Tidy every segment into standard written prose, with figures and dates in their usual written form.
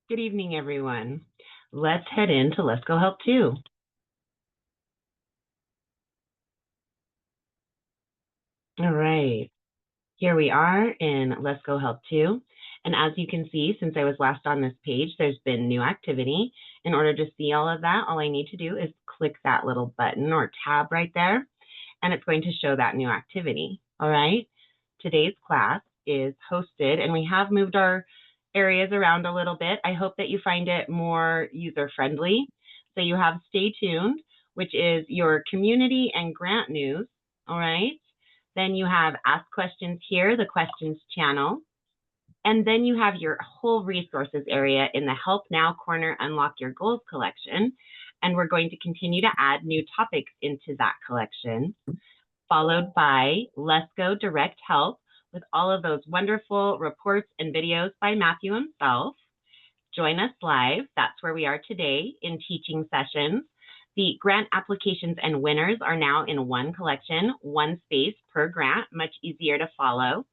Good evening, everyone. Let's head into Let's Go Help 2. All right, here we are in Let's Go Help 2. And as you can see, since I was last on this page, there's been new activity. In order to see all of that, all I need to do is click that little button or tab right there, and it's going to show that new activity. All right, today's class is hosted, and we have moved our areas around a little bit. I hope that you find it more user-friendly. So you have Stay Tuned, which is your community and grant news. All right. Then you have Ask Questions here, the questions channel. And then you have your whole resources area in the Help Now corner, Unlock Your Goals collection. And we're going to continue to add new topics into that collection, followed by Lesko Direct Help with all of those wonderful reports and videos by Matthew himself. Join us live. That's where we are today in teaching sessions. The grant applications and winners are now in one collection, one space per grant, much easier to follow.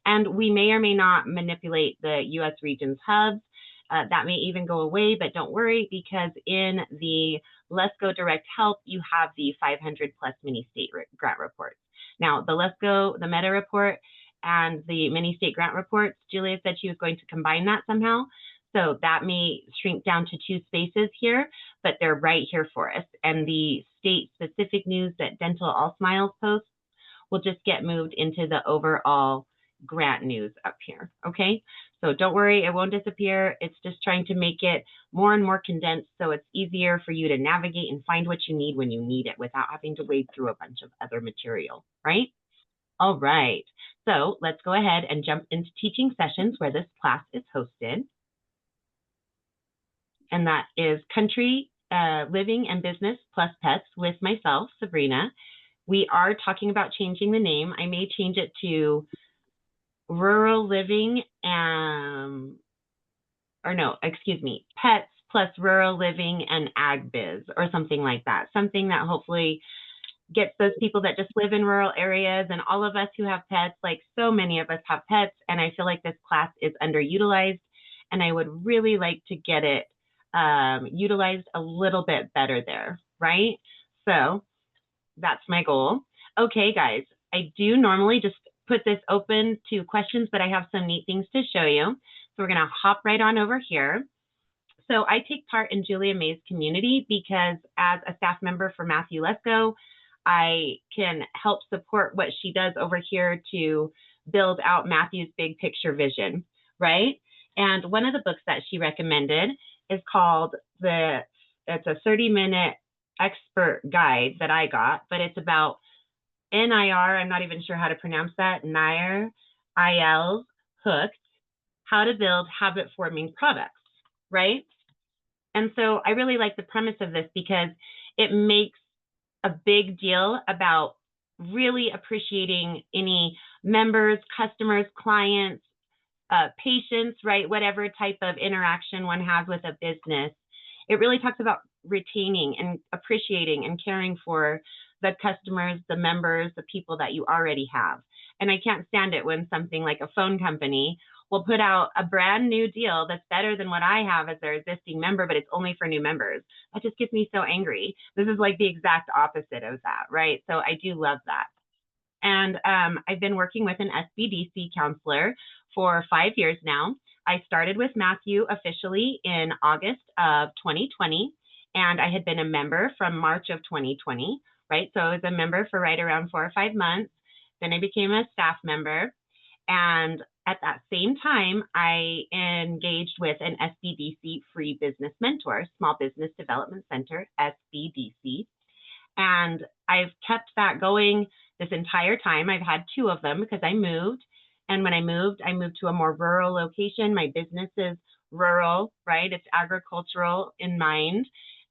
And we may or may not manipulate the U.S. Regions hubs. That may even go away, but don't worry, because in the Let's Go Direct Help, you have the 500 plus mini state grant reports. Now, the Let's Go, the meta report and the mini state grant reports, Julia said she was going to combine that somehow. So that may shrink down to 2 spaces here, but they're right here for us. And the state specific news that Dental All Smiles posts will just get moved into the overall grant news up here, okay? So don't worry, it won't disappear. It's just trying to make it more and more condensed so it's easier for you to navigate and find what you need when you need it without having to wade through a bunch of other material, right? All right, so let's go ahead and jump into teaching sessions where this class is hosted. And that is Country Living and Business plus Pets with myself, Sabrina. We are talking about changing the name. I may change it to Rural Living Pets plus Rural Living and Ag Biz or something like that. Something that hopefully gets those people that just live in rural areas and all of us who have pets, like so many of us have pets, and I feel like this class is underutilized and I would really like to get it utilized a little bit better there, right? So that's my goal. Okay, guys, I do normally just put this open to questions, but I have some neat things to show you. So we're gonna hop right on over here. So I take part in Julia May's community because as a staff member for Matthew Lesko, I can help support what she does over here to build out Matthew's big picture vision, right? And one of the books that she recommended is called it's a 30-minute expert guide that I got, but it's about NIR, I'm not even sure how to pronounce that, NIR, IL's Hooked, how to build habit-forming products, right? And so I really like the premise of this because it makes a big deal about really appreciating any members, customers, clients, patients, right? Whatever type of interaction one has with a business. It really talks about retaining and appreciating and caring for the customers, the members, the people that you already have. And I can't stand it when something like a phone company will put out a brand new deal that's better than what I have as their existing member, but it's only for new members. That just gets me so angry. This is like the exact opposite of that, right? So I do love that. And I've been working with an SBDC counselor for 5 years now. I started with Matthew officially in August of 2020, and I had been a member from March of 2020, right? So I was a member for right around 4 or 5 months. Then I became a staff member. And at that same time, I engaged with an SBDC free business mentor, Small Business Development Center, SBDC. And I've kept that going this entire time. I've had 2 of them because I moved. And when I moved to a more rural location. My business is rural, right? It's agricultural in mind.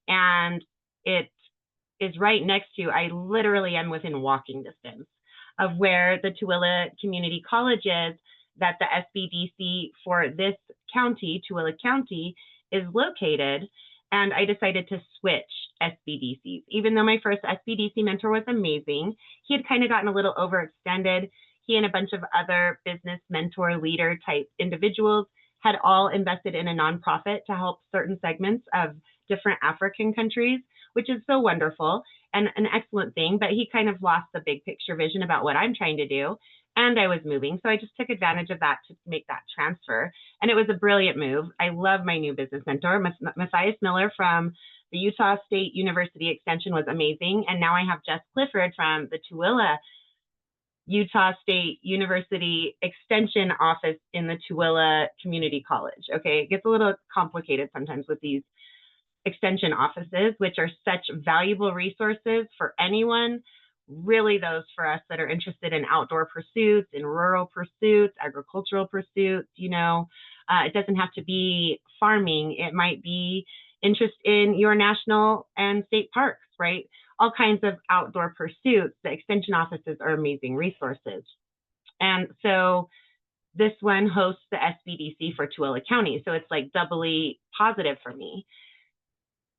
And it is right next to, I literally am within walking distance of where the Tooele Community College is, that the SBDC for this county, Tooele County, is located. And I decided to switch SBDCs. Even though my first SBDC mentor was amazing, he had kind of gotten a little overextended. He and a bunch of other business mentor leader type individuals had all invested in a nonprofit to help certain segments of different African countries, which is so wonderful and an excellent thing. But he kind of lost the big picture vision about what I'm trying to do. And I was moving. So I just took advantage of that to make that transfer. And it was a brilliant move. I love my new business mentor. Matthias Miller from the Utah State University Extension was amazing. And now I have Jess Clifford from the Tooele Utah State University Extension office in the Tooele Community College. Okay, it gets a little complicated sometimes with these extension offices, which are such valuable resources for anyone, really those for us that are interested in outdoor pursuits, in rural pursuits, agricultural pursuits. It doesn't have to be farming. It might be interest in your national and state parks, right? All kinds of outdoor pursuits. The extension offices are amazing resources. And so this one hosts the SBDC for Tooele County. So it's like doubly positive for me.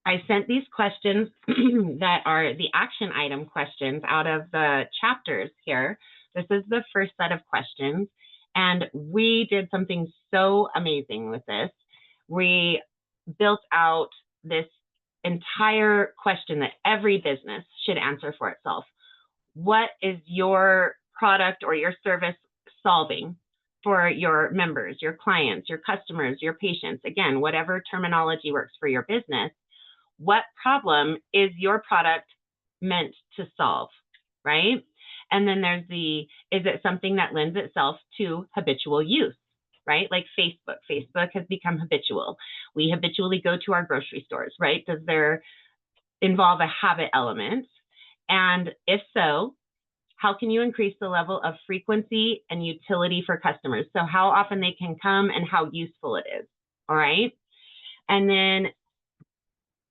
I sent these questions that are the action item questions out of the chapters here. This is the first set of questions. And we did something so amazing with this. We built out this entire question that every business should answer for itself. What is your product or your service solving for your members, your clients, your customers, your patients? Again, whatever terminology works for your business. What problem is your product meant to solve, right? And then there's is it something that lends itself to habitual use, right? Like Facebook. Facebook has become habitual. We habitually go to our grocery stores, right? Does there involve a habit element? And if so, how can you increase the level of frequency and utility for customers? So how often they can come and how useful it is, all right? And then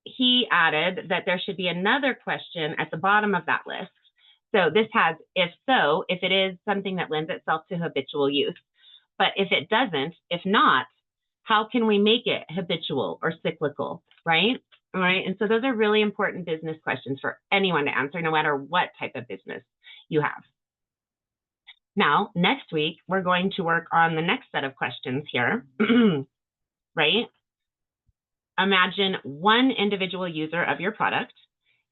he added that there should be another question at the bottom of that list. So this has, if so, if it is something that lends itself to habitual use. But if it doesn't, if not, how can we make it habitual or cyclical, right? All right. And so those are really important business questions for anyone to answer, no matter what type of business you have. Now, next week, we're going to work on the next set of questions here, right? Imagine one individual user of your product.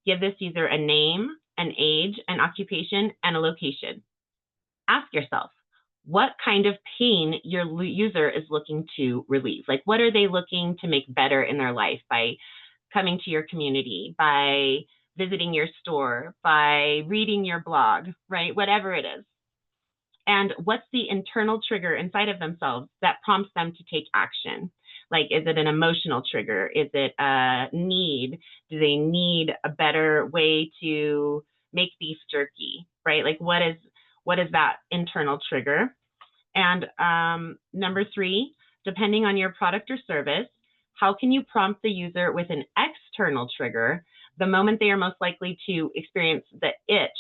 Give this user a name, an age, an occupation, and a location. Ask yourself, what kind of pain your user is looking to relieve? Like, what are they looking to make better in their life by coming to your community, by visiting your store, by reading your blog, right? Whatever it is. And what's the internal trigger inside of themselves that prompts them to take action? Like, is it an emotional trigger? Is it a need? Do they need a better way to make beef jerky, right? Like, what is that internal trigger? And number 3, depending on your product or service, how can you prompt the user with an external trigger the moment they are most likely to experience the itch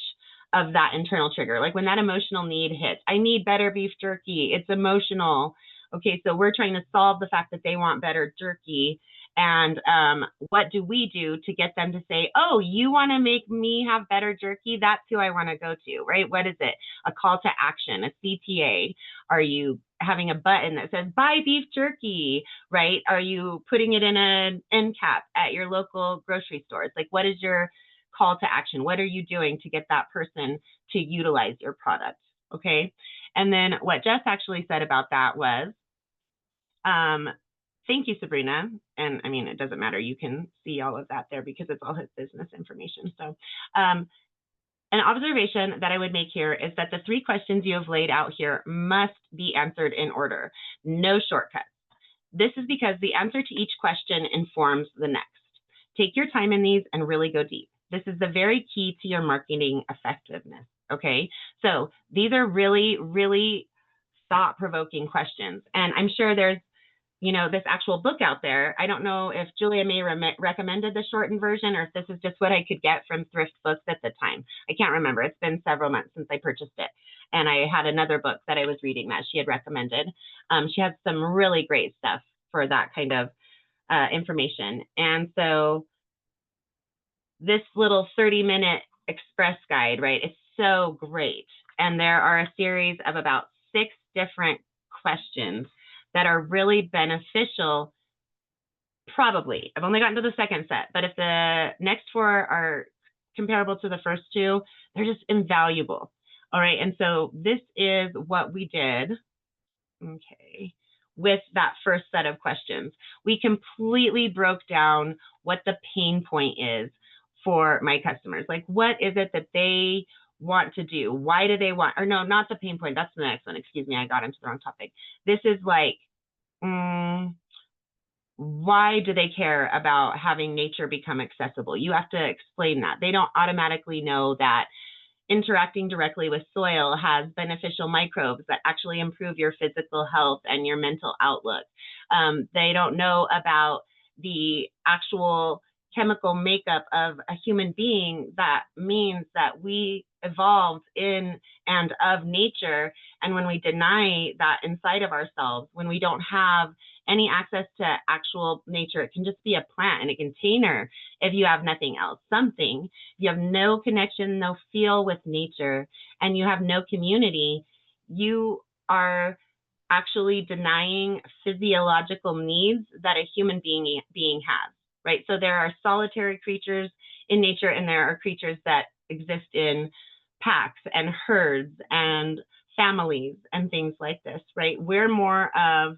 of that internal trigger? Like when that emotional need hits, I need better beef jerky. It's emotional. Okay, so we're trying to solve the fact that they want better jerky. And what do we do to get them to say, oh, you want to make me have better jerky? That's who I want to go to, right? What is it? A call to action, a CTA? Are you having a button that says buy beef jerky, right? Are you putting it in an end cap at your local grocery stores? Like, what is your call to action? What are you doing to get that person to utilize your product? Okay. And then what Jess actually said about that was, thank you, Sabrina. And I mean, it doesn't matter. You can see all of that there because it's all his business information. So an observation that I would make here is that the 3 questions you have laid out here must be answered in order. No shortcuts. This is because the answer to each question informs the next. Take your time in these and really go deep. This is the very key to your marketing effectiveness. Okay, so these are really, really thought-provoking questions. And I'm sure there's, this actual book out there. I don't know if Julia May recommended the shortened version or if this is just what I could get from thrift books at the time. I can't remember. It's been several months since I purchased it. And I had another book that I was reading that she had recommended. She had some really great stuff for that kind of information. And so this little 30-minute express guide, right, is so great. And there are a series of about 6 different questions that are really beneficial. Probably. I've only gotten to the second set, but if the next 4 are comparable to the first 2, they're just invaluable. All right. And so this is what we did. Okay. With that first set of questions, we completely broke down what the pain point is for my customers. Like, what is it that they want to do? Why do they want, or no, not the pain point. That's the next one. Excuse me. I got into the wrong topic. This is like, why do they care about having nature become accessible? You have to explain that. They don't automatically know that interacting directly with soil has beneficial microbes that actually improve your physical health and your mental outlook. They don't know about the actual chemical makeup of a human being. That means that we evolved in and of nature. And when we deny that inside of ourselves, when we don't have any access to actual nature, it can just be a plant in a container if you have nothing else, something. If you have no connection, no feel with nature, and you have no community, you are actually denying physiological needs that a human being has, right? So there are solitary creatures in nature, and there are creatures that exist in packs and herds and families and things like this, right? We're more of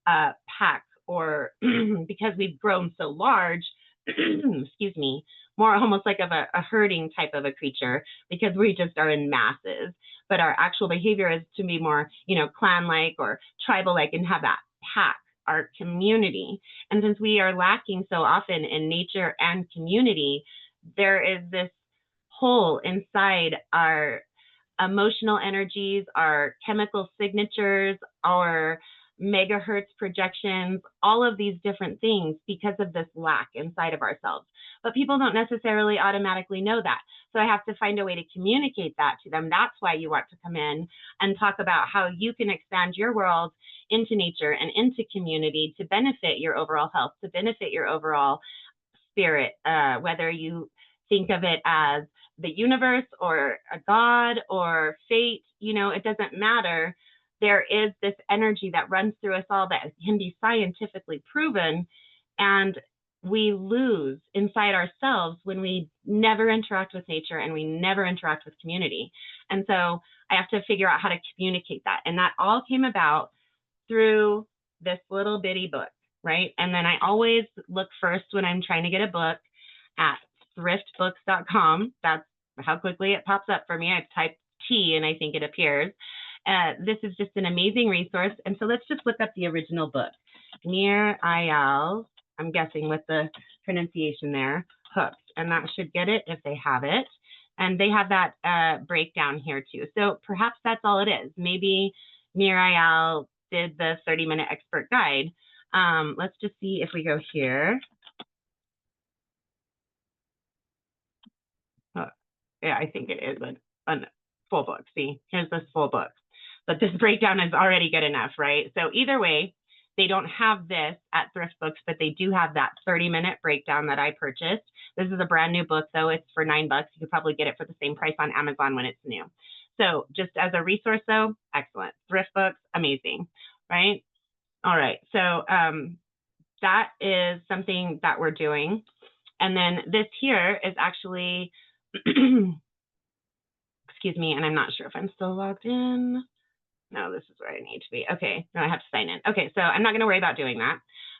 a pack, or because we've grown so large, excuse me, more almost like of a herding type of a creature, because we just are in masses. But our actual behavior is to be more, clan-like or tribal-like, and have that pack, our community. And since we are lacking so often in nature and community, there is this hole inside our emotional energies, our chemical signatures, our megahertz projections, all of these different things, because of this lack inside of ourselves. But people don't necessarily automatically know that. So I have to find a way to communicate that to them. That's why you want to come in and talk about how you can expand your world into nature and into community to benefit your overall health, to benefit your overall spirit, whether you think of it as the universe or a god or fate, it doesn't matter. There is this energy that runs through us all that can be scientifically proven, and we lose inside ourselves when we never interact with nature and we never interact with community. And so I have to figure out how to communicate that. And that all came about through this little bitty book, right? And then I always look first, when I'm trying to get a book, at thriftbooks.com. That's how quickly it pops up for me. I've typed T and I think it appears. This is just an amazing resource. And so let's just look up the original book. Nir Eyal, I'm guessing with the pronunciation there, Hooked. And that should get it if they have it. And they have that breakdown here too. So perhaps that's all it is. Maybe Nir Eyal did the 30-minute expert guide. Let's just see if we go here. Yeah, I think it is a full book. See, here's this full book. But this breakdown is already good enough, right? So either way, they don't have this at Thrift Books, but they do have that 30-minute breakdown that I purchased. This is a brand new book, though. It's for $9. You could probably get it for the same price on Amazon when it's new. So just as a resource, though, excellent. Thrift Books, amazing, right? All right, so that is something that we're doing. And then this here is actually, excuse me, and I'm not sure if I'm still logged in. No, this is where I need to be. Okay, no, I have to sign in. Okay, so I'm not going to worry about doing that.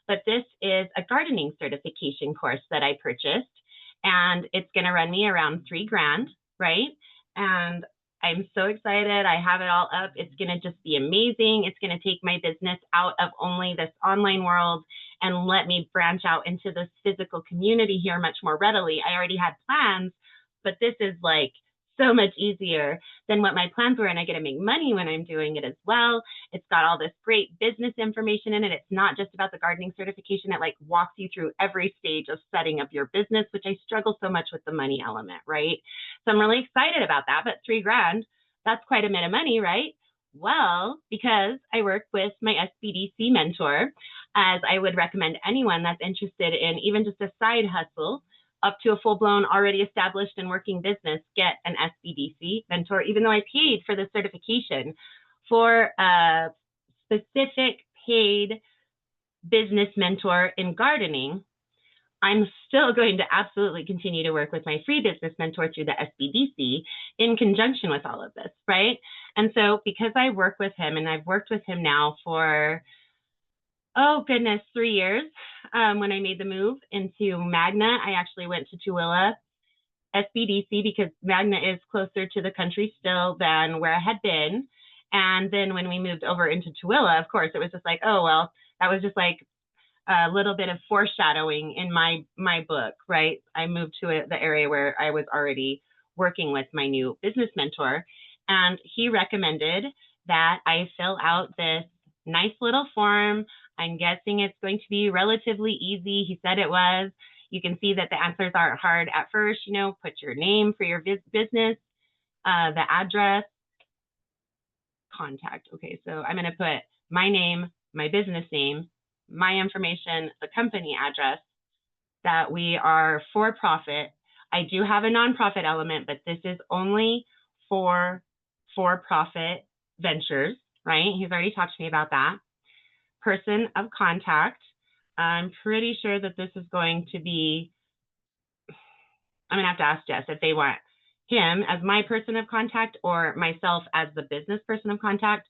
But this is a gardening certification course that I purchased, and it's going to run me around $3,000, right? And I'm so excited. I have it all up. It's going to just be amazing. It's going to take my business out of only this online world and let me branch out into this physical community here much more readily. I already had plans, but this is like so much easier than what my plans were, and I get to make money when I'm doing it as well. It's got all this great business information in it. It's not just about the gardening certification. It like walks you through every stage of setting up your business, which I struggle so much with the money element, right? So I'm really excited about that, but $3,000, that's quite a bit of money, right? Well, because I work with my SBDC mentor, as I would recommend anyone that's interested in even just a side hustle up to a full-blown, already established and working business, get an SBDC mentor, even though I paid for the certification for a specific paid business mentor in gardening, I'm still going to absolutely continue to work with my free business mentor through the SBDC in conjunction with all of this, right? And so because I work with him, and I've worked with him now for, oh goodness, 3 years. When I made the move into Magna, I actually went to Tooele SBDC because Magna is closer to the country still than where I had been. And then when we moved over into Tooele, of course, it was just like, oh, well, that was just like a little bit of foreshadowing in my book, right? I moved to the area where I was already working with my new business mentor, and he recommended that I fill out this nice little form. I'm guessing it's going to be relatively easy. He said it was. You can see that the answers aren't hard at first. You know, put your name for your business, the address, contact. Okay, so I'm going to put my name, my business name, my information, the company address, that we are for profit. I do have a nonprofit element, but this is only for profit ventures, right? He's already talked to me about that. Person of contact. I'm pretty sure that this is going to be, I'm gonna have to ask Jess if they want him as my person of contact or myself as the business person of contact.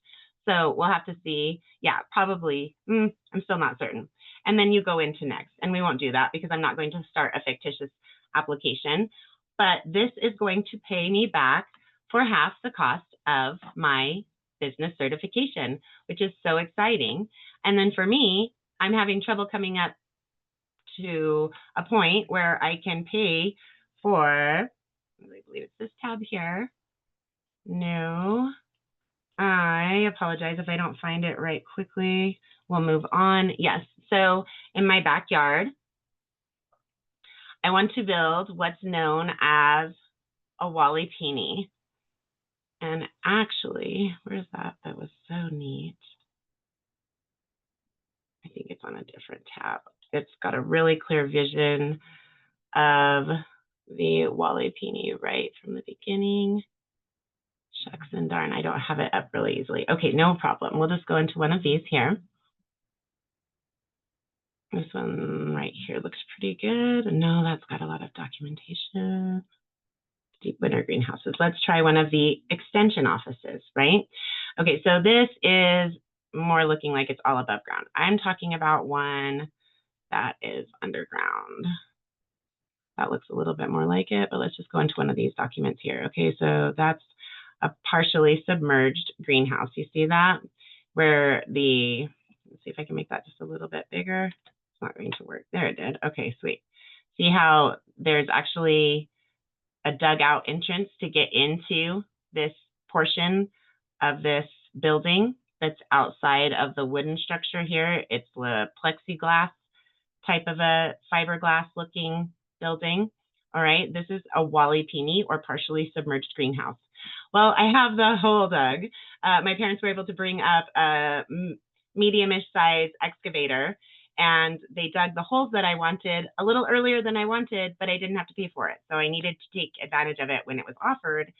So we'll have to see. Yeah, probably. I'm still not certain. And then you go into next. And we won't do that because I'm not going to start a fictitious application. But this is going to pay me back for half the cost of my business certification, which is so exciting. And then for me, I'm having trouble coming up to a point where I can pay for, I believe it's this tab here. No. I apologize if I don't find it right quickly. We'll move on. Yes, so in my backyard, I want to build what's known as a Wally Peony. And actually, where's that? That was so neat. I think it's on a different tab. It's got a really clear vision of the Wally Peony right from the beginning. Shucks and darn, I don't have it up really easily. Okay, no problem. We'll just go into one of these here. This one right here looks pretty good. No, that's got a lot of documentation. Deep winter greenhouses. Let's try one of the extension offices, right? Okay, so this is more looking like it's all above ground. I'm talking about one that is underground. That looks a little bit more like it, but let's just go into one of these documents here. Okay, so that's a partially submerged greenhouse. You see that? Where the, let's see if I can make that just a little bit bigger. It's not going to work. There it did. Okay, sweet. See how there's actually a dugout entrance to get into this portion of this building that's outside of the wooden structure here. It's the plexiglass type of a fiberglass looking building. All right, this is a Wally Peony or partially submerged greenhouse. Well, I have the hole dug. My parents were able to bring up a medium-ish size excavator, and they dug the holes that I wanted a little earlier than I wanted, but I didn't have to pay for it. So I needed to take advantage of it when it was offered.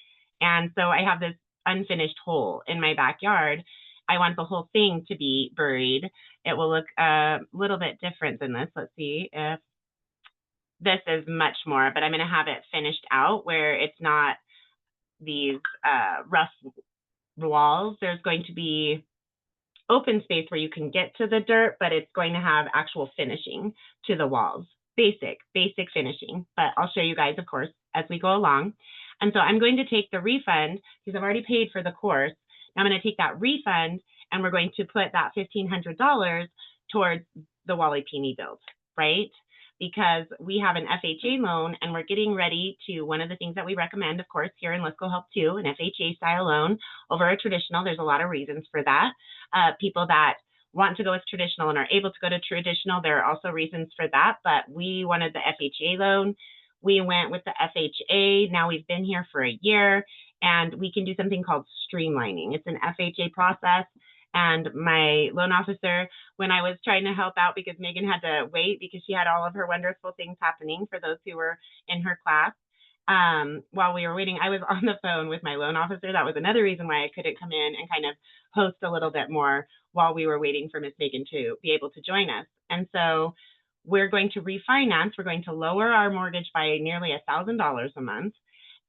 And so I have this unfinished hole in my backyard. I want the whole thing to be buried. It will look a little bit different than this. Let's see if this is much more, but I'm going to have it finished out where it's not these rough walls. There's going to be open space where you can get to the dirt, but it's going to have actual finishing to the walls. Basic finishing, but I'll show you guys, of course, as we go along. And so I'm going to take the refund because I've already paid for the course. I'm going to take that refund and we're going to put that $1,500 towards the Wally Peony build, right? Because we have an FHA loan and we're getting ready to, one of the things that we recommend, of course, here in Lesko Help too, an FHA style loan over a traditional. There's a lot of reasons for that. People that want to go with traditional and are able to go to traditional, there are also reasons for that, but we wanted the FHA loan. We went with the FHA. Now we've been here for a year and we can do something called streamlining. It's an FHA process. And my loan officer, when I was trying to help out because Megan had to wait because she had all of her wonderful things happening for those who were in her class. while we were waiting, I was on the phone with my loan officer. That was another reason why I couldn't come in and kind of host a little bit more while we were waiting for Miss Megan to be able to join us. And so we're going to refinance. We're going to lower our mortgage by nearly $1,000 a month.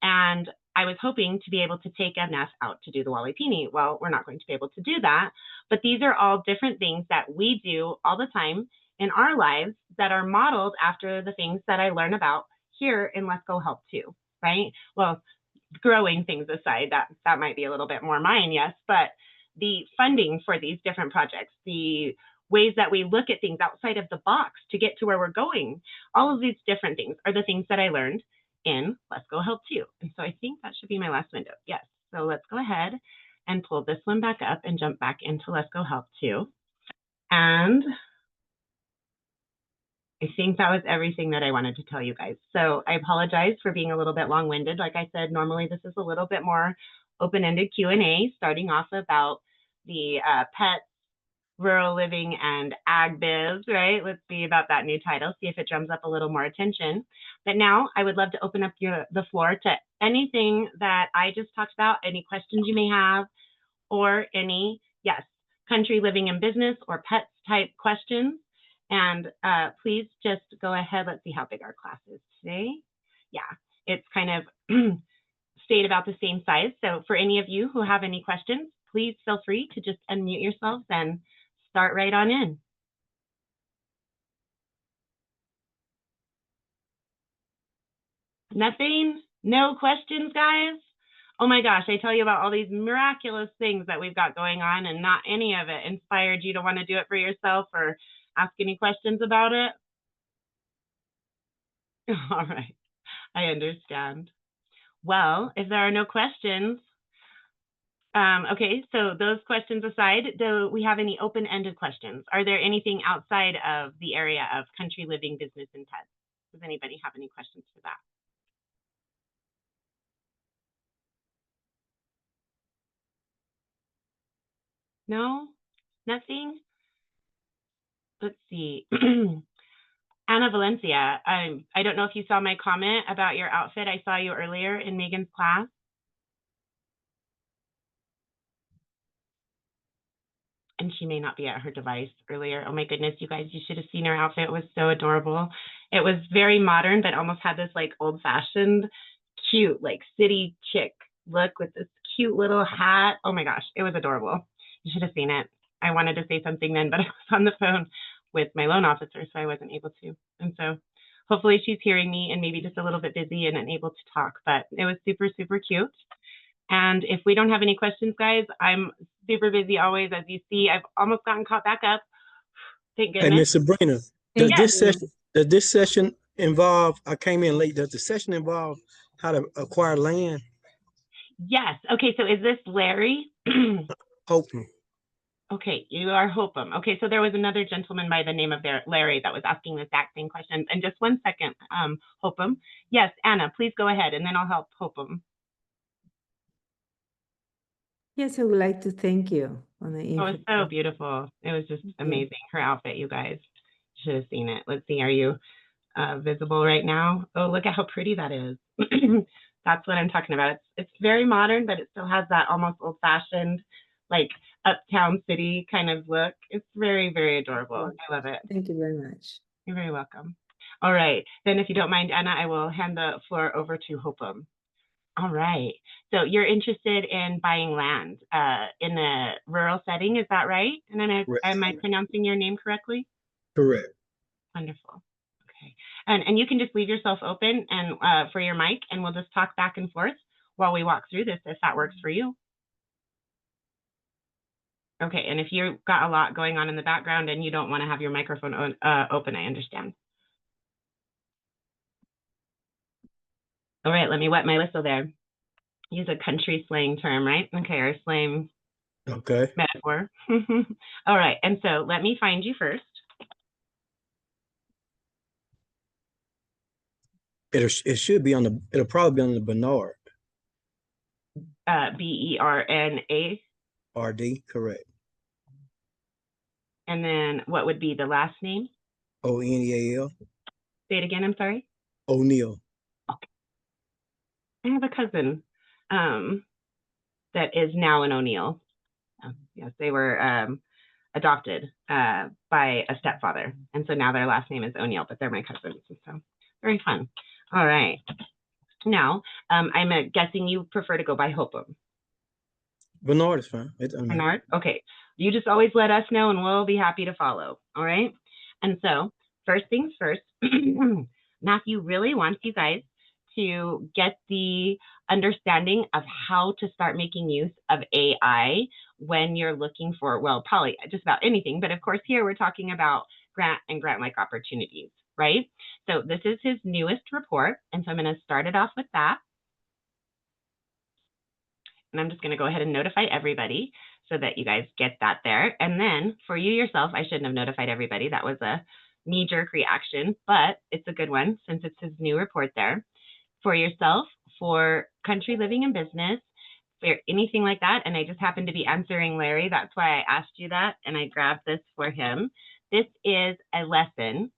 And I was hoping to be able to take enough out to do the Walipini. Well, we're not going to be able to do that, but these are all different things that we do all the time in our lives that are modeled after the things that I learn about here in Let's Go Help Too, right? Well, growing things aside, that might be a little bit more mine, yes, but the funding for these different projects, the ways that we look at things outside of the box to get to where we're going, all of these different things are the things that I learned in Let's Go Help Too. And so I think that should be my last window. Yes. So let's go ahead and pull this one back up and jump back into Let's Go Help Too. And I think that was everything that I wanted to tell you guys. So I apologize for being a little bit long-winded. Like I said, normally this is a little bit more open-ended Q&A, starting off about the pets, rural living, and ag biz, right? Let's see about that new title, see if it drums up a little more attention. But now I would love to open up the floor to anything that I just talked about, any questions you may have, or any, yes, country living and business or pets type questions. And please just go ahead. Let's see how big our class is today. Yeah, it's kind of stayed about the same size. So for any of you who have any questions, please feel free to just unmute yourselves and start right on in. Nothing? No questions, guys? Oh my gosh, I tell you about all these miraculous things that we've got going on, and not any of it inspired you to want to do it for yourself or ask any questions about it? All right, I understand. Well, if there are no questions, okay, so those questions aside, do we have any open-ended questions? Are there anything outside of the area of country living, business, and pets? Does anybody have any questions for that? No? Nothing? Let's see. Anna Valencia, I don't know if you saw my comment about your outfit. I saw you earlier in Megan's class. And she may not be at her device earlier. Oh my goodness, you guys, you should have seen her outfit. It was so adorable. It was very modern, but almost had this like old fashioned, cute, like city chick look with this cute little hat. Oh my gosh, it was adorable. You should have seen it. I wanted to say something then, but I was on the phone with my loan officer, so I wasn't able to. And so hopefully she's hearing me and maybe just a little bit busy and unable to talk, but it was super, super cute. And if we don't have any questions, guys, I'm super busy always. As you see, I've almost gotten caught back up. Thank goodness. Hey, Miss Sabrina, does this session involve, I came in late, does the session involve how to acquire land? Yes. Okay, so is this Larry? Hoping. Okay, you are Hopum. Okay, so there was another gentleman by the name of Larry that was asking the exact same question. And just one second, Hopum. Yes, Anna, please go ahead, and then I'll help Hopum. Yes, I would like to thank you on the info. Oh, it's so beautiful. It was just amazing. Her outfit, you guys should have seen it. Let's see, are you visible right now? Oh, look at how pretty that is. That's what I'm talking about. It's very modern, but it still has that almost old-fashioned, like uptown city kind of look. It's very, very adorable. I love it. Thank you very much. You're very welcome. All right, then if you don't mind, Anna, I will hand the floor over to Hopum. All right. So you're interested in buying land in a rural setting, is that right? And am I pronouncing your name correctly? Correct. Wonderful. Okay. And you can just leave yourself open and for your mic, and we'll just talk back and forth while we walk through this, if that works for you. Okay. And if you've got a lot going on in the background and you don't want to have your microphone open, I understand. All right, let me wet my whistle there. Use a country slang term, right? Okay, or slang metaphor. All right, and so let me find you first. It should be on the, it'll probably be on the Bernard. B-E-R-N-A? R-D, correct. And then what would be the last name? O-N-E-A-L. Say it again, I'm sorry. O'Neill. Okay. I have a cousin that is now an O'Neill. Yes, they were adopted by a stepfather. And so now their last name is O'Neill, but they're my cousins. So very fun. All right. Now, I'm guessing you prefer to go by Hopum. Bernard is fine. Bernard? Okay. You just always let us know and we'll be happy to follow. All right. And so first things first, Matthew really wants you guys to get the understanding of how to start making use of AI when you're looking for, well, probably just about anything. But of course, here we're talking about grant and grant-like opportunities, right? So this is his newest report. And so I'm going to start it off with that. And I'm just going to go ahead and notify everybody so that you guys get that there. And then for you yourself, I shouldn't have notified everybody. That was a knee-jerk reaction, but it's a good one since it's his new report there. For yourself, for country living and business, for anything like that, and I just happened to be answering Larry. That's why I asked you that, and I grabbed this for him. This is a lesson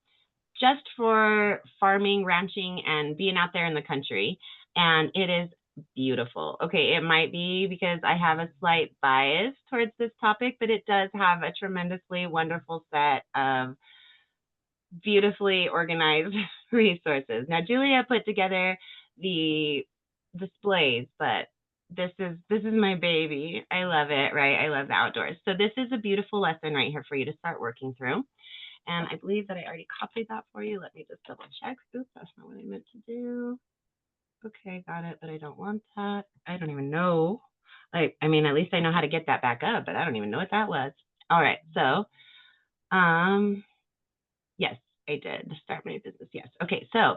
just for farming, ranching, and being out there in the country, and it is beautiful. Okay, it might be because I have a slight bias towards this topic, but it does have a tremendously wonderful set of beautifully organized resources. Now, Julia put together the displays, but this is my baby. I love it, right? I love the outdoors. So this is a beautiful lesson right here for you to start working through. And I believe that I already copied that for you. Let me just double check. Oops, that's not what I meant to do. Okay, got it, but I don't want that. I don't even know. I mean, at least I know how to get that back up, but I don't even know what that was. All right, so, yes, I did. Start my business, yes. Okay, so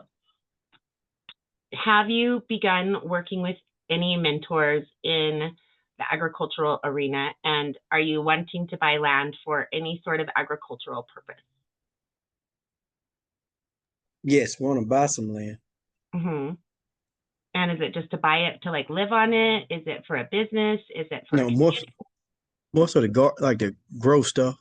have you begun working with any mentors in the agricultural arena, and are you wanting to buy land for any sort of agricultural purpose? Yes, want to buy some land. Mm-hmm. And is it just to buy it to like live on it? Is it for a business? Is it for no most of the like the grow stuff?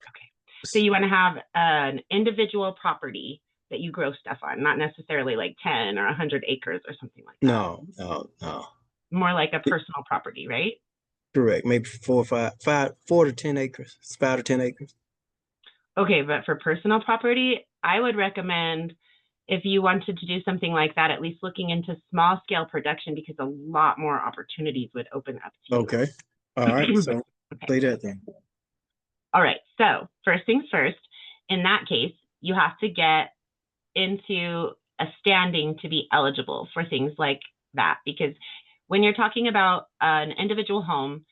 Okay, so you want to have an individual property that you grow stuff on, not necessarily like 10 or 100 acres or something like that. No. More like a personal property, right? Correct. Maybe 4 to 10 acres. 5 to 10 acres. Okay, but for personal property, I would recommend, if you wanted to do something like that, at least looking into small scale production, because a lot more opportunities would open up to you. Okay. All right. So play that then. All right. So first things first, in that case, you have to get into a standing to be eligible for things like that, because when you're talking about an individual home,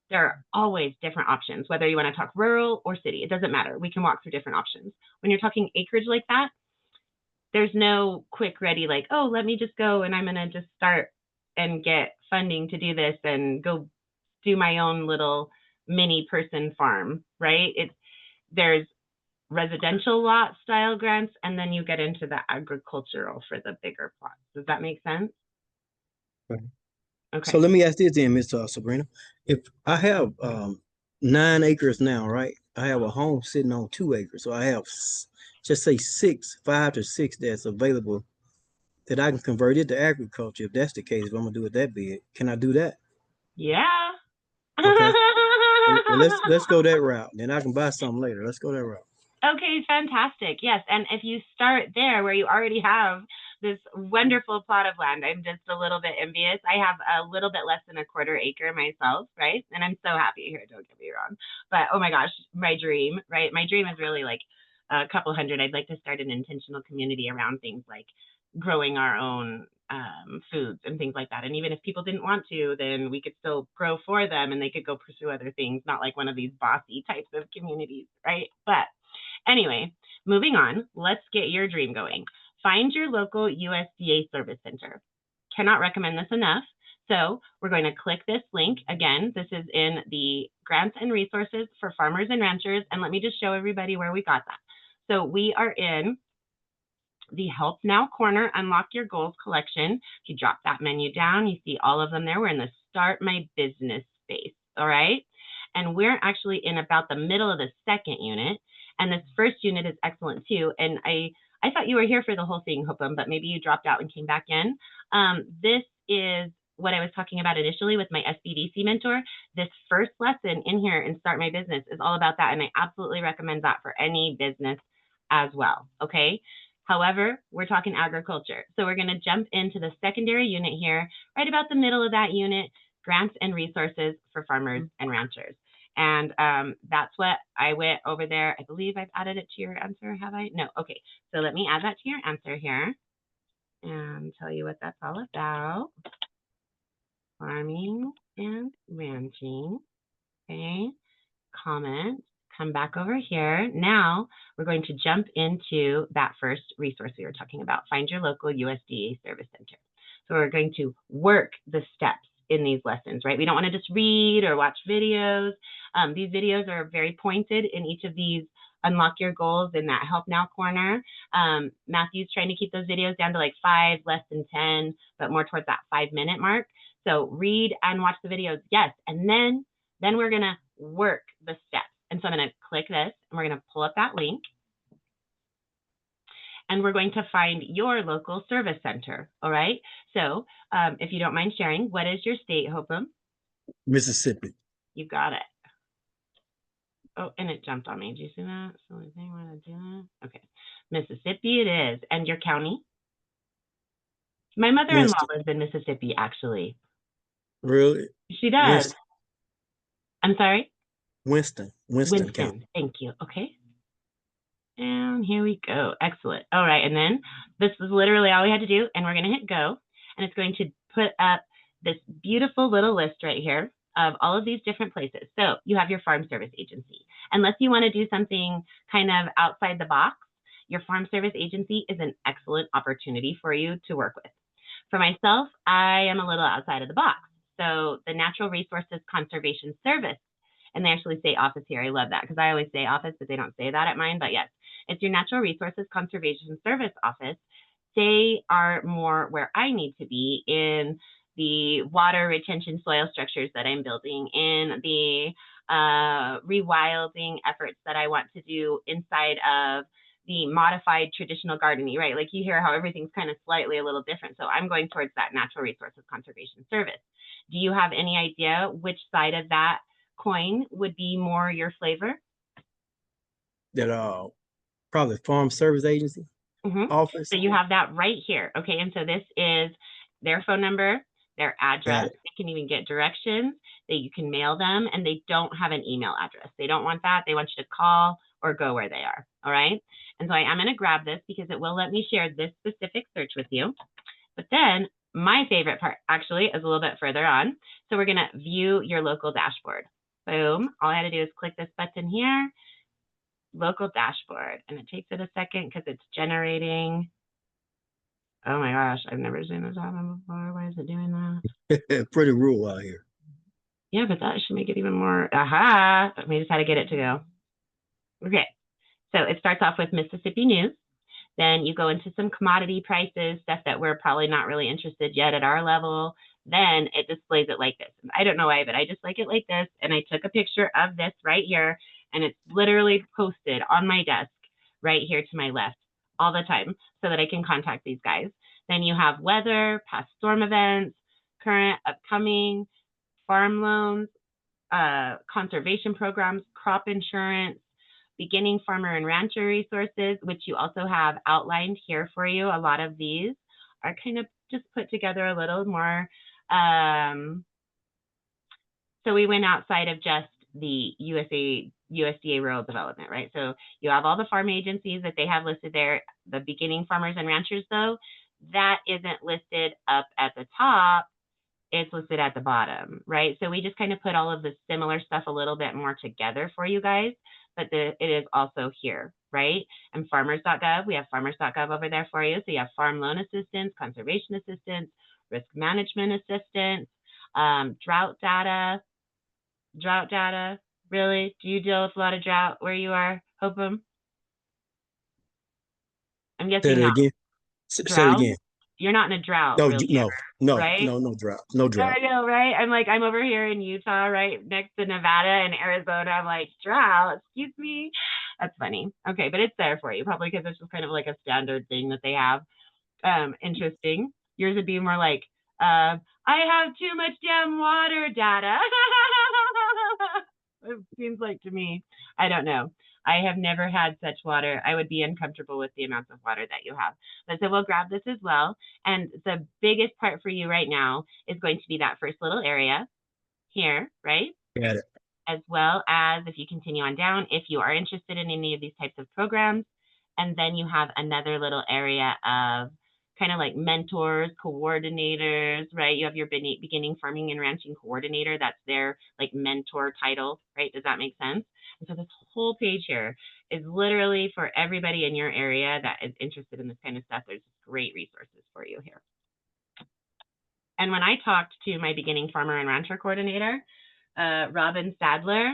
there are always different options, whether you want to talk rural or city, it doesn't matter. We can walk through different options. When you're talking acreage like that, there's no quick ready, like, oh, let me just go and I'm going to just start and get funding to do this and go do my own little mini person farm, right? There's residential lot style grants, and then you get into the agricultural for the bigger plots. Does that make sense? Okay. So let me ask this then, Miss Sabrina. If I have 9 acres now, right? I have a home sitting on 2 acres. So I have, just say 5 to 6 that's available that I can convert it to agriculture. If that's the case, if I'm gonna do it that big, can I do that? Yeah. Okay. Well, let's go that route. Then I can buy something later. Let's go that route. Okay, fantastic. Yes, and if you start there where you already have this wonderful plot of land, I'm just a little bit envious. I have a little bit less than a quarter acre myself, right? And I'm so happy here, don't get me wrong. But oh my gosh, my dream, right? My dream is really like a couple hundred. I'd like to start an intentional community around things like growing our own foods and things like that. And even if people didn't want to, then we could still grow for them and they could go pursue other things, not like one of these bossy types of communities, right? But anyway, moving on, let's get your dream going. Find your local USDA service center. Cannot recommend this enough. So we're going to click this link. Again, this is in the grants and resources for farmers and ranchers. And let me just show everybody where we got that. So we are in the Help Now corner, Unlock Your Goals collection. If you drop that menu down, you see all of them there. We're in the Start My Business space, all right? And we're actually in about the middle of the second unit. And this first unit is excellent too. And I thought you were here for the whole thing, Hopum, but maybe you dropped out and came back in. This is what I was talking about initially with my SBDC mentor. This first lesson in here in Start My Business is all about that. And I absolutely recommend that for any business as well. Okay. However, we're talking agriculture. So we're going to jump into the secondary unit here, right about the middle of that unit, grants and resources for farmers and ranchers. And that's what I went over there. I believe I've added it to your answer, have I? No. Okay. So let me add that to your answer here and tell you what that's all about. Farming and ranching. Okay. Comment. Come back over here. Now we're going to jump into that first resource we were talking about. Find your local USDA service center. So we're going to work the steps in these lessons, right? We don't want to just read or watch videos. These videos are very pointed in each of these unlock your goals in that help now corner. Matthew's trying to keep those videos down to like 5, less than 10, but more towards that 5-minute mark. So read and watch the videos. Yes. And then we're going to work the steps. And so I'm going to click this and we're going to pull up that link. And we're going to find your local service center. All right. So if you don't mind sharing, what is your state, Hopem? Mississippi. You got it. Oh, and it jumped on me. Did you see that? So I think we're going to do that. Okay. Mississippi it is. And your county? My mother-in-law lives in Mississippi, actually. Really? She does. Winston. I'm sorry? Winston County. Thank you. Okay. And here we go. Excellent. All right. And then this is literally all we had to do. And we're going to hit go. And it's going to put up this beautiful little list right here of all of these different places. So you have your farm service agency. Unless you want to do something kind of outside the box, your farm service agency is an excellent opportunity for you to work with. For myself, I am a little outside of the box. So the Natural Resources Conservation Service, and they actually say office here. I love that because I always say office, but they don't say that at mine. But yes, it's your Natural Resources Conservation Service office. They are more where I need to be in the water retention soil structures that I'm building, in the rewilding efforts that I want to do inside of the modified traditional gardening, right? Like you hear how everything's kind of slightly a little different. So I'm going towards that Natural Resources Conservation Service. Do you have any idea which side of that coin would be more your flavor? That probably Farm Service Agency office. So you have that right here. Okay, and so this is their phone number, their address. They can even get directions that you can mail them, and they don't have an email address. They don't want that. They want you to call or go where they are. All right. And so I am going to grab this because it will let me share this specific search with you. But then my favorite part actually is a little bit further on. So we're going to view your local dashboard. Boom. All I had to do is click this button here, local dashboard, and it takes it a second because it's generating. Oh my gosh, I've never seen this happen before. Why is it doing that? Pretty rural out here. Yeah, but that should make it even more. Aha. We just had to get it to go. Okay. So it starts off with Mississippi news. Then you go into some commodity prices, stuff that we're probably not really interested yet at our level. Then it displays it like this. I don't know why, but I just like it like this. And I took a picture of this right here, and it's literally posted on my desk right here to my left all the time so that I can contact these guys. Then you have weather, past storm events, current, upcoming, farm loans, conservation programs, crop insurance, beginning farmer and rancher resources, which you also have outlined here for you. A lot of these are kind of just put together a little more. So we went outside of just the USDA rural development, right? So you have all the farm agencies that they have listed there. The beginning farmers and ranchers, though, that isn't listed up at the top. It's listed at the bottom, right? So we just kind of put all of the similar stuff a little bit more together for you guys, but it is also here, right? And farmers.gov, we have farmers.gov over there for you. So you have farm loan assistance, conservation assistance, risk management assistance, drought data. Really? Do you deal with a lot of drought where you are, Hopem? I'm guessing not. Say it again. You're not in a drought. No, really, right? No drought. No drought. I know, right? I'm over here in Utah, right next to Nevada and Arizona. I'm like, drought, excuse me. That's funny. Okay, but it's there for you, probably because it's just kind of like a standard thing that they have. Interesting. Yours would be more like I have too much damn water data. It seems like to me, I don't know. I have never had such water. I would be uncomfortable with the amounts of water that you have. But so we'll grab this as well. And the biggest part for you right now is going to be that first little area here, right? Got it. As well as if you continue on down, if you are interested in any of these types of programs. And then you have another little area of kind of like mentors, coordinators, right? You have your beginning farming and ranching coordinator. That's their like mentor title, right? Does that make sense? And so this whole page here is literally for everybody in your area that is interested in this kind of stuff. There's great resources for you here. And when I talked to my beginning farmer and rancher coordinator, Robin Sadler,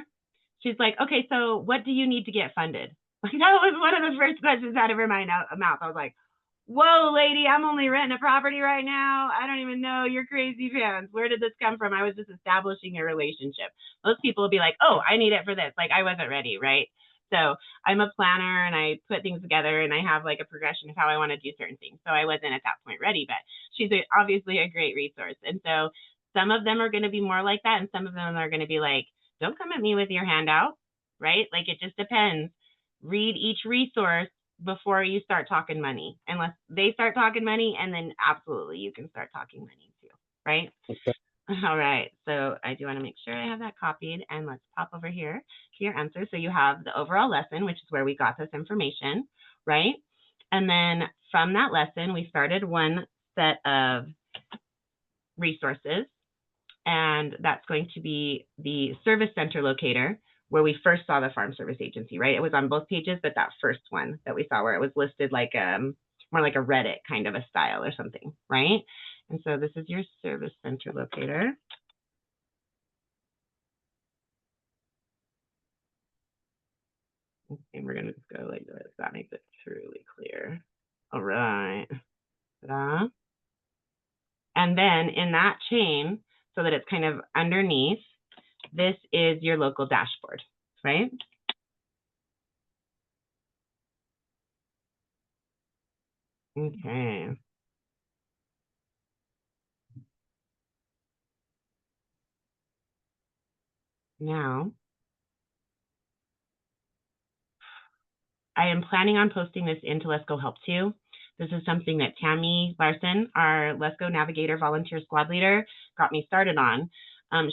she's like, okay, so what do you need to get funded? Like, that was one of the first questions out of her mouth. I was like, whoa, lady, I'm only renting a property right now. I don't even know. You're crazy pants. Where did this come from? I was just establishing a relationship. Most people will be like, oh, I need it for this. Like, I wasn't ready, right? So I'm a planner and I put things together and I have like a progression of how I want to do certain things. So I wasn't at that point ready, but she's obviously a great resource. And so some of them are going to be more like that. And some of them are going to be like, don't come at me with your handout, right? Like, it just depends. Read each resource before you start talking money, unless they start talking money, and then absolutely you can start talking money too, right? Okay. All right, so I do want to make sure I have that copied, and let's pop over here to your answer. So you have the overall lesson, which is where we got this information, right? And then from that lesson, we started one set of resources, and that's going to be the service center locator, where we first saw the Farm Service Agency, right? It was on both pages, but that first one that we saw where it was listed like more like a Reddit kind of a style or something, right? And so this is your service center locator. And we're gonna just go like this. That makes it truly clear. All right. Ta-da. And then in that chain, so that it's kind of underneath, this is your local dashboard, right? Okay. Now, I am planning on posting this into Lesko Helps You. This is something that Tammy Larson, our Lesko Navigator volunteer squad leader, got me started on.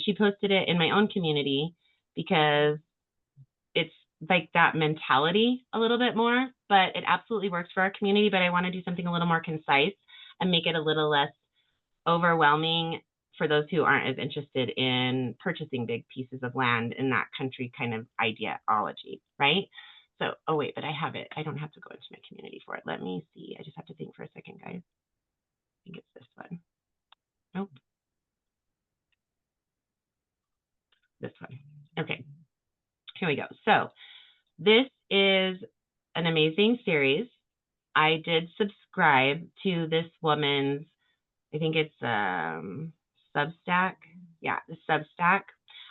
She posted it in my own community because it's like that mentality a little bit more, but it absolutely works for our community. But I want to do something a little more concise and make it a little less overwhelming for those who aren't as interested in purchasing big pieces of land in that country kind of ideology, right? So, oh wait, but I have it. I don't have to go into my community for it. Let me see. I just have to think for a second, guys. I think it's this one. Nope. This one. Okay. Here we go. So this is an amazing series. I did subscribe to this woman's, I think it's Substack. Yeah, the Substack.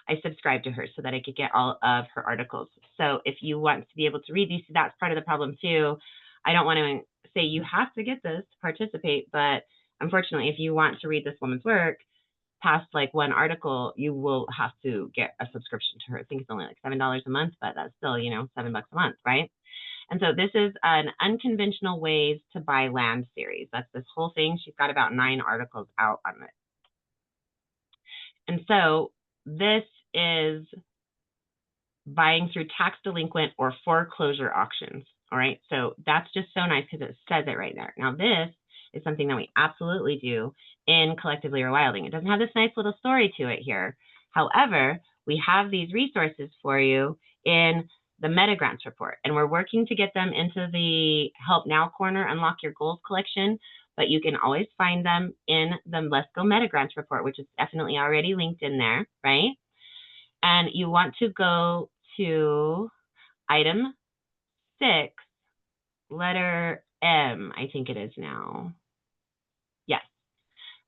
I subscribed to her so that I could get all of her articles. So if you want to be able to read these, that's part of the problem too. I don't want to say you have to get this to participate, but unfortunately, if you want to read this woman's work past like one article, you will have to get a subscription to her. I think it's only like $7 a month, but that's still, you know, $7 a month, right? And so this is an unconventional ways to buy land series. That's this whole thing. She's got about 9 articles out on it. And so this is buying through tax delinquent or foreclosure auctions. All right. So that's just so nice because it says it right there. Now, this is something that we absolutely do in Collectively Rewilding. It doesn't have this nice little story to it here. However, we have these resources for you in the Meta Grants report, and we're working to get them into the Help Now corner, Unlock Your Goals collection, but you can always find them in the Lesko Meta Grants report, which is definitely already linked in there, right? And you want to go to item 6, letter M, I think it is now. Yes.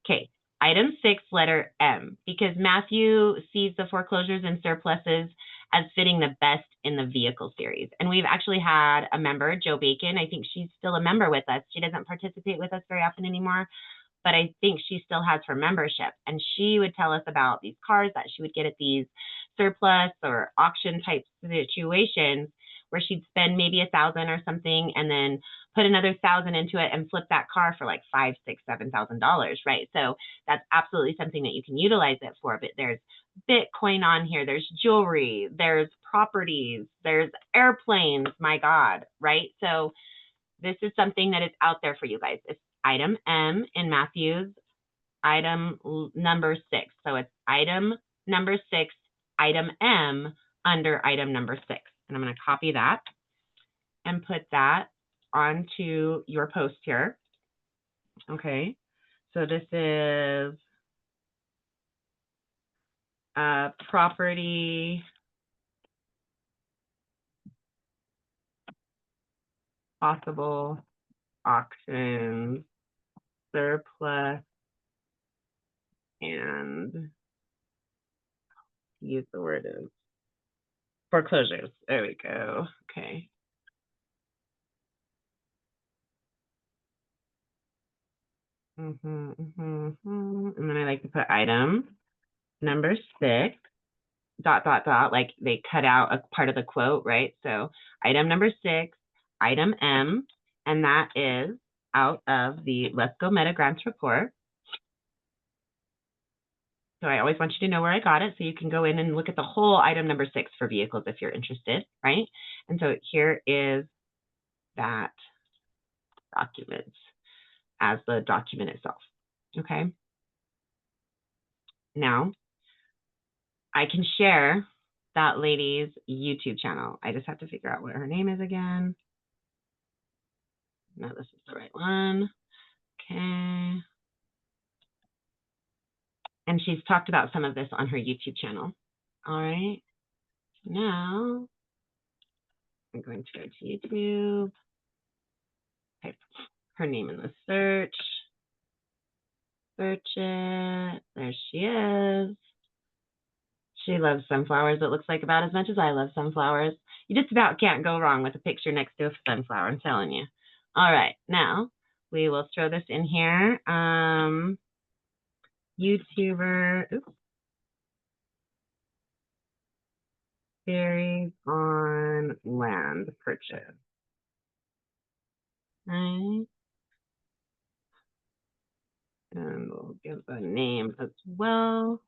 Okay. Item 6, letter M, because Matthew sees the foreclosures and surpluses as fitting the best in the vehicle series. And we've actually had a member, Joe Bacon. I think she's still a member with us. She doesn't participate with us very often anymore, but I think she still has her membership. And she would tell us about these cars that she would get at these surplus or auction type situations where she'd spend maybe $1,000 or something and then put another $1,000 into it and flip that car for like $5,000, $6,000, $7,000, right? So that's absolutely something that you can utilize it for. But there's Bitcoin on here, there's jewelry, there's properties, there's airplanes, my God, right? So this is something that is out there for you guys. It's item M in Matthew's item number 6. So it's item number 6, item M under item number 6. And I'm going to copy that and put that onto your post here. Okay. So this is property possible auctions, surplus, and use the word is foreclosures. There we go. Okay. And then I like to put item number 6, ... like they cut out a part of the quote, right? So item number 6, item M, and that is out of the Lesko Meta Grants report. So I always want you to know where I got it, so you can go in and look at the whole item number 6 for vehicles if you're interested, right? And so here is that document as the document itself, okay? Now, I can share that lady's YouTube channel. I just have to figure out what her name is again. No, this is the right one. Okay. And she's talked about some of this on her YouTube channel. All right. Now, I'm going to go to YouTube. Type her name in the search. Search it. There she is. She loves sunflowers, it looks like, about as much as I love sunflowers. You just about can't go wrong with a picture next to a sunflower, I'm telling you. All right, now we will throw this in here. YouTuber, oops. Berries on land purchase. Right. And we'll give the name as well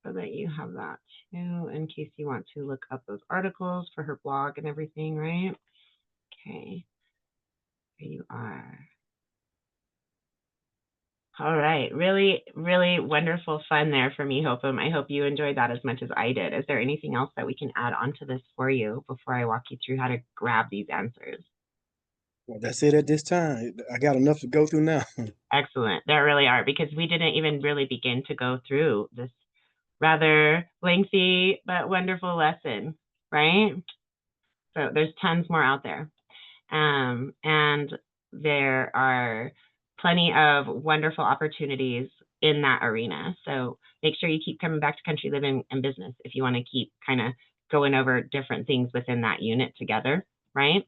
so that you have that too in case you want to look up those articles for her blog and everything, right? Okay, here you are. All right, really, really wonderful fun there for me, Hopem. I hope you enjoyed that as much as I did. Is there anything else that we can add onto this for you before I walk you through how to grab these answers? Well, that's it at this time. I got enough to go through now. Excellent. There really are, because we didn't even really begin to go through this rather lengthy but wonderful lesson, right? So there's tons more out there. And there are plenty of wonderful opportunities in that arena. So make sure you keep coming back to Country Living and Business if you want to keep kind of going over different things within that unit together, right?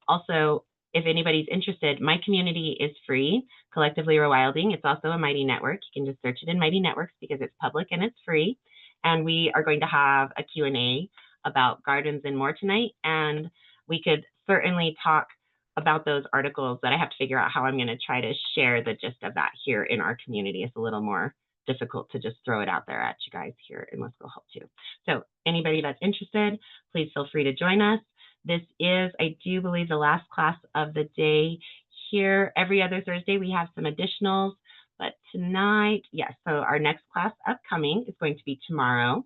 Also, if anybody's interested, my community is free, Collectively Rewilding. It's also a Mighty Network. You can just search it in Mighty Networks because it's public and it's free. And we are going to have a Q&A about gardens and more tonight. And we could certainly talk about those articles, that I have to figure out how I'm going to try to share the gist of that here in our community. It's a little more difficult to just throw it out there at you guys here in Let's Go Help too. So anybody that's interested, please feel free to join us. This is, I do believe, the last class of the day here. Every other Thursday, we have some additionals, but tonight, yes, so our next class upcoming is going to be tomorrow,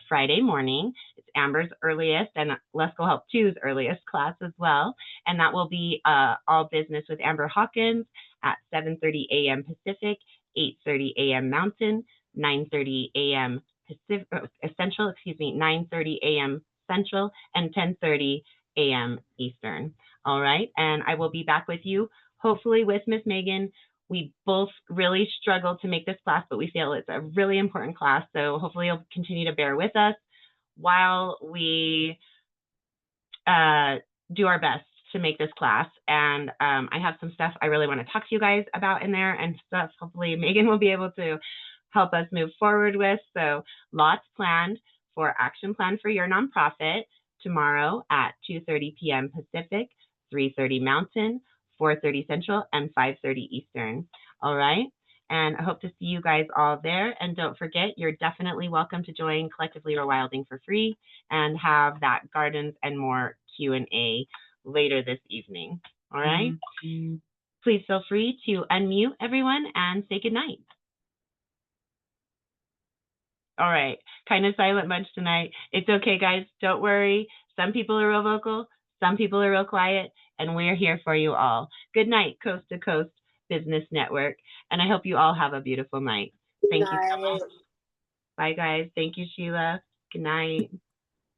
Friday morning. It's Amber's earliest and Let's Go Help 2's earliest class as well. And that will be All Business with Amber Hawkins at 7:30 a.m. Pacific, 8:30 a.m. Mountain, 9:30 a.m. Pacific, Central, 9:30 a.m. Central, and 10:30 a.m. Eastern. All right, and I will be back with you, hopefully with Miss Megan. We both really struggled to make this class, but we feel it's a really important class. So hopefully you'll continue to bear with us while we do our best to make this class. And I have some stuff I really want to talk to you guys about in there, and stuff hopefully Megan will be able to help us move forward with. So lots planned for Action Plan for Your Nonprofit tomorrow at 2:30 p.m. Pacific, 3:30 Mountain, 4:30 Central, and 5:30 Eastern. All right. And I hope to see you guys all there. And don't forget, you're definitely welcome to join Collectively Rewilding for free and have that Gardens and More Q&A later this evening. All right. Please feel free to unmute everyone and say goodnight. All right. Kind of silent bunch tonight. It's okay, guys. Don't worry. Some people are real vocal. Some people are real quiet. And we're here for you all. Good night, Coast to Coast Business Network. And I hope you all have a beautiful night. Thank you so much. Bye, guys. Thank you, Sheila. Good night.